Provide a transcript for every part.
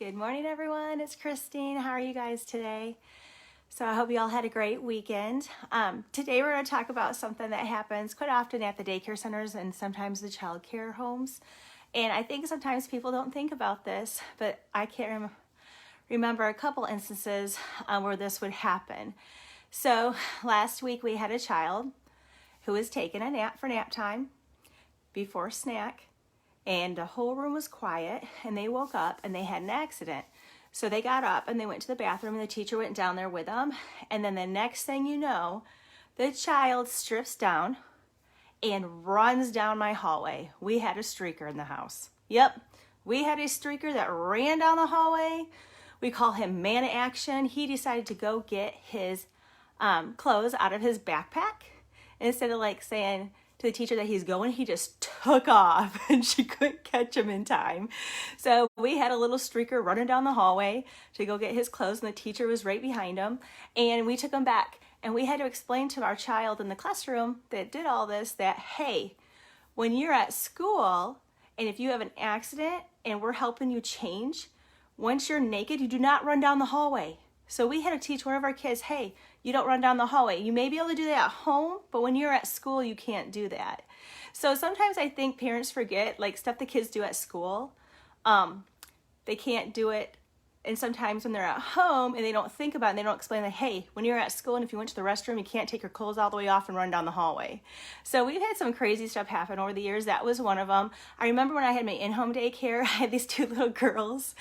Good morning, everyone. It's Christine. How are you guys today? So I hope you all had a great weekend. Today we're going to talk about something that happens quite often at the daycare centers and sometimes the child care homes. And I think sometimes people don't think about this, but I can't remember a couple instances where this would happen. So last week we had a child who was taking a nap for nap time before snack. And the whole room was quiet, and they woke up and they had an accident. So they got up and they went to the bathroom, and the teacher went down there with them. And then the next thing you know, the child strips down and runs down my hallway. We had a streaker in the house. Yep, we had a streaker that ran down the hallway. We call him Man Action. He decided to go get his clothes out of his backpack. Instead of like saying to the teacher that he's going, he just took off and she couldn't catch him in time. So we had a little streaker running down the hallway to go get his clothes, and the teacher was right behind him, and we took him back, and we had to explain to our child in the classroom that did all this that, hey, when you're at school and if you have an accident and we're helping you change, once you're naked, you do not run down the hallway. So we had to teach one of our kids, hey, you don't run down the hallway. You may be able to do that at home, but when you're at school, you can't do that. So sometimes I think parents forget, like stuff the kids do at school, they can't do it. And sometimes when they're at home and they don't think about it and they don't explain that, hey, when you're at school and if you went to the restroom, you can't take your clothes all the way off and run down the hallway. So we've had some crazy stuff happen over the years. That was one of them. I remember when I had my in-home daycare, I had these two little girls,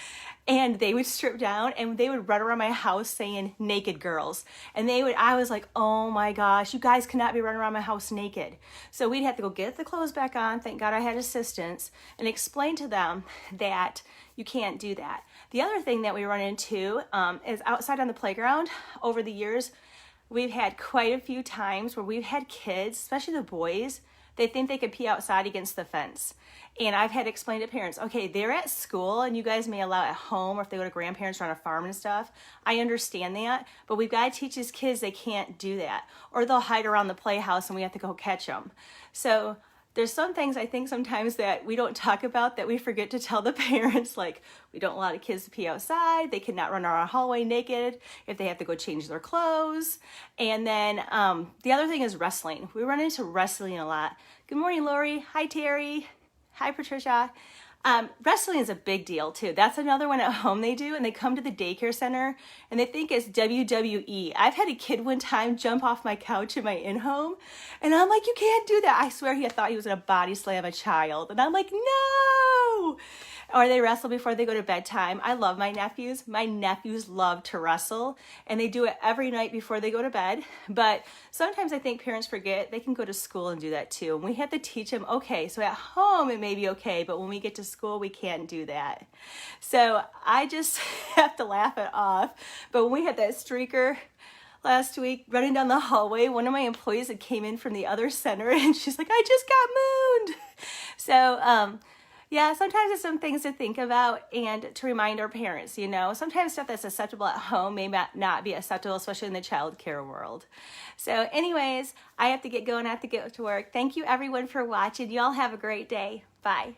and they would strip down and they would run around my house saying naked girls. And I was like, oh my gosh, you guys cannot be running around my house naked. So we'd have to go get the clothes back on. Thank God I had assistants, and explain to them that you can't do that. The other thing that we run into is outside on the playground. Over the years, we've had quite a few times where we've had kids, especially the boys, they think they could pee outside against the fence. And I've had to explain to parents, okay, they're at school and you guys may allow at home, or if they go to grandparents or on a farm and stuff. I understand that, but we've got to teach these kids they can't do that. Or they'll hide around the playhouse and we have to go catch them. So there's some things I think sometimes that we don't talk about that we forget to tell the parents, like we don't allow the kids to pee outside. They cannot run around a hallway naked if they have to go change their clothes. And then the other thing is wrestling. We run into wrestling a lot. Good morning, Lori. Hi, Terry. Hi, Patricia. Wrestling is a big deal too. That's another one at home they do, and they come to the daycare center and they think it's WWE. I've had a kid one time jump off my couch in my in-home, and I'm like, you can't do that. I swear he thought he was gonna body slam a child, and I'm like, no! Or they wrestle before they go to bedtime. I love my nephews. My nephews love to wrestle, and they do it every night before they go to bed. But sometimes I think parents forget they can go to school and do that too. And we have to teach them, okay, so at home it may be okay, but when we get to school, we can't do that. So I just have to laugh it off. But when we had that streaker last week running down the hallway, one of my employees that came in from the other center, and she's like, I just got mooned. So, yeah, sometimes there's some things to think about and to remind our parents, you know. Sometimes stuff that's acceptable at home may not be acceptable, especially in the child care world. So anyways, I have to get going. I have to get to work. Thank you, everyone, for watching. You all have a great day. Bye.